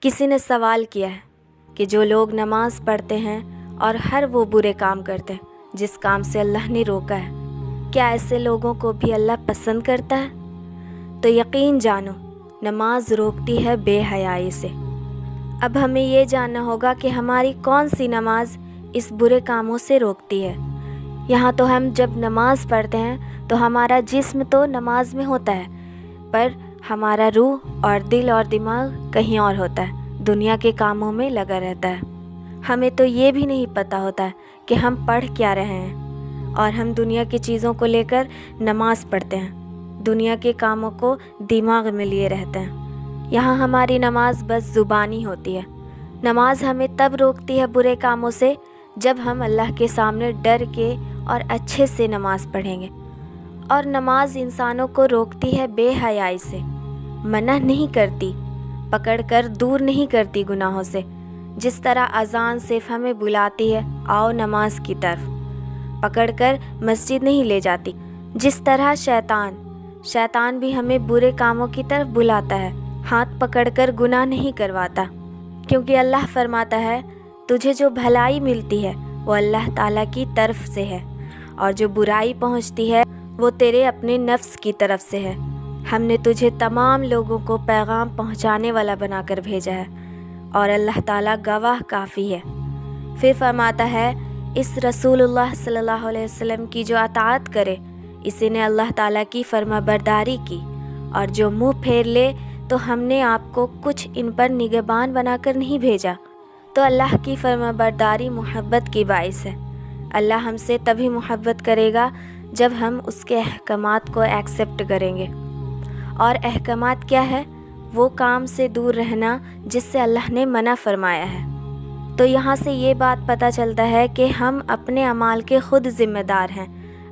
کسی نے سوال کیا ہے کہ جو لوگ نماز پڑھتے ہیں اور ہر وہ برے کام کرتے ہیں جس کام سے اللہ نے روکا ہے، کیا ایسے لوگوں کو بھی اللہ پسند کرتا ہے؟ تو یقین جانو، نماز روکتی ہے بے حیائی سے۔ اب ہمیں یہ جاننا ہوگا کہ ہماری کون سی نماز اس برے کاموں سے روکتی ہے۔ یہاں تو ہم جب نماز پڑھتے ہیں تو ہمارا جسم تو نماز میں ہوتا ہے، پر ہمارا روح اور دل اور دماغ کہیں اور ہوتا ہے، دنیا کے کاموں میں لگا رہتا ہے۔ ہمیں تو یہ بھی نہیں پتہ ہوتا ہے کہ ہم پڑھ کیا رہے ہیں، اور ہم دنیا کی چیزوں کو لے کر نماز پڑھتے ہیں، دنیا کے کاموں کو دماغ میں لیے رہتے ہیں۔ یہاں ہماری نماز بس زبانی ہوتی ہے۔ نماز ہمیں تب روکتی ہے برے کاموں سے جب ہم اللہ کے سامنے ڈر کے اور اچھے سے نماز پڑھیں گے۔ اور نماز انسانوں کو روکتی ہے بے حیائی سے، منع نہیں کرتی، پکڑ کر دور نہیں کرتی گناہوں سے۔ جس طرح اذان صرف ہمیں بلاتی ہے آؤ نماز کی طرف، پکڑ کر مسجد نہیں لے جاتی، جس طرح شیطان بھی ہمیں برے کاموں کی طرف بلاتا ہے، ہاتھ پکڑ کر گناہ نہیں کرواتا، کیونکہ اللہ فرماتا ہے تجھے جو بھلائی ملتی ہے وہ اللہ تعالیٰ کی طرف سے ہے، اور جو برائی پہنچتی ہے وہ تیرے اپنے نفس کی طرف سے ہے۔ ہم نے تجھے تمام لوگوں کو پیغام پہنچانے والا بنا کر بھیجا ہے، اور اللہ تعالیٰ گواہ کافی ہے۔ پھر فرماتا ہے اس رسول اللہ صلی اللہ علیہ وسلم کی جو اطاعت کرے اسی نے اللہ تعالیٰ کی فرما برداری کی، اور جو منہ پھیر لے تو ہم نے آپ کو کچھ ان پر نگہبان بنا کر نہیں بھیجا۔ تو اللہ کی فرما برداری محبت کی باعث ہے۔ اللہ ہم سے تبھی محبت کرے گا جب ہم اس کے احکامات کو ایکسیپٹ کریں گے۔ اور احکامات کیا ہے؟ وہ کام سے دور رہنا جس سے اللہ نے منع فرمایا ہے۔ تو یہاں سے یہ بات پتہ چلتا ہے کہ ہم اپنے اعمال کے خود ذمہ دار ہیں۔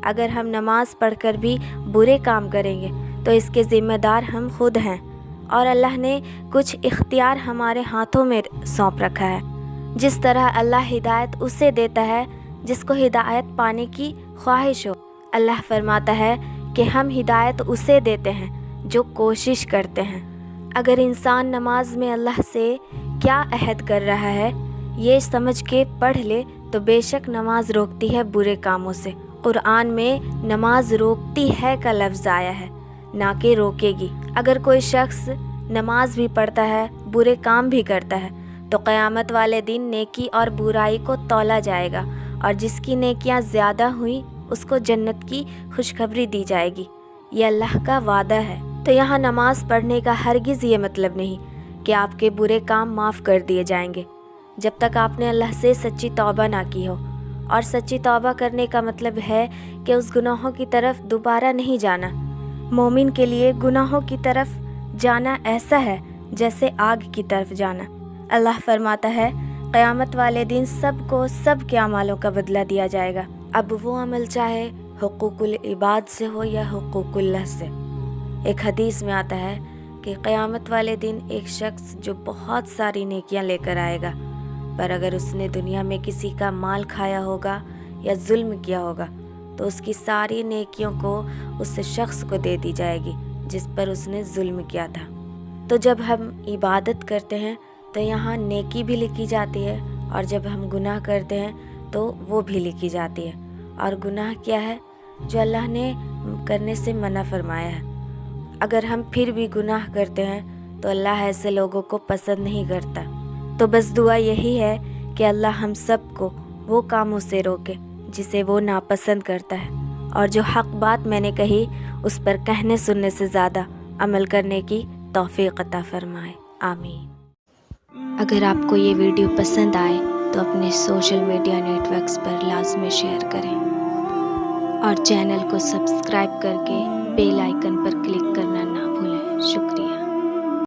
اگر ہم نماز پڑھ کر بھی برے کام کریں گے تو اس کے ذمہ دار ہم خود ہیں، اور اللہ نے کچھ اختیار ہمارے ہاتھوں میں سونپ رکھا ہے۔ جس طرح اللہ ہدایت اسے دیتا ہے جس کو ہدایت پانے کی خواہش ہو۔ اللہ فرماتا ہے کہ ہم ہدایت اسے دیتے ہیں جو کوشش کرتے ہیں۔ اگر انسان نماز میں اللہ سے کیا عہد کر رہا ہے یہ سمجھ کے پڑھ لے تو بے شک نماز روکتی ہے برے کاموں سے۔ قرآن میں نماز روکتی ہے کا لفظ آیا ہے، نہ کہ روکے گی۔ اگر کوئی شخص نماز بھی پڑھتا ہے برے کام بھی کرتا ہے تو قیامت والے دن نیکی اور برائی کو تولا جائے گا، اور جس کی نیکیاں زیادہ ہوئیں اس کو جنت کی خوشخبری دی جائے گی۔ یہ اللہ کا وعدہ ہے۔ تو یہاں نماز پڑھنے کا ہرگز یہ مطلب نہیں کہ آپ کے برے کام معاف کر دیے جائیں گے جب تک آپ نے اللہ سے سچی توبہ نہ کی ہو۔ اور سچی توبہ کرنے کا مطلب ہے کہ اس گناہوں کی طرف دوبارہ نہیں جانا۔ مومن کے لیے گناہوں کی طرف جانا ایسا ہے جیسے آگ کی طرف جانا۔ اللہ فرماتا ہے قیامت والے دن سب کو سب کے اعمالوں کا بدلہ دیا جائے گا، اب وہ عمل چاہے حقوق العباد سے ہو یا حقوق اللہ سے۔ ایک حدیث میں آتا ہے کہ قیامت والے دن ایک شخص جو بہت ساری نیکیاں لے کر آئے گا، پر اگر اس نے دنیا میں کسی کا مال کھایا ہوگا یا ظلم کیا ہوگا تو اس کی ساری نیکیوں کو اس شخص کو دے دی جائے گی جس پر اس نے ظلم کیا تھا۔ تو جب ہم عبادت کرتے ہیں تو یہاں نیکی بھی لکھی جاتی ہے، اور جب ہم گناہ کرتے ہیں تو وہ بھی لکھی جاتی ہے۔ اور گناہ کیا ہے؟ جو اللہ نے کرنے سے منع فرمایا ہے۔ اگر ہم پھر بھی گناہ کرتے ہیں تو اللہ ایسے لوگوں کو پسند نہیں کرتا۔ تو بس دعا یہی ہے کہ اللہ ہم سب کو وہ کاموں سے روکے جسے وہ ناپسند کرتا ہے، اور جو حق بات میں نے کہی اس پر کہنے سننے سے زیادہ عمل کرنے کی توفیق عطا فرمائے، آمین۔ اگر آپ کو یہ ویڈیو پسند آئے تو اپنے سوشل میڈیا نیٹ ورکس پر لازمی شیئر کریں، اور چینل کو سبسکرائب کر کے بیل آئیکن پر کلک کرنا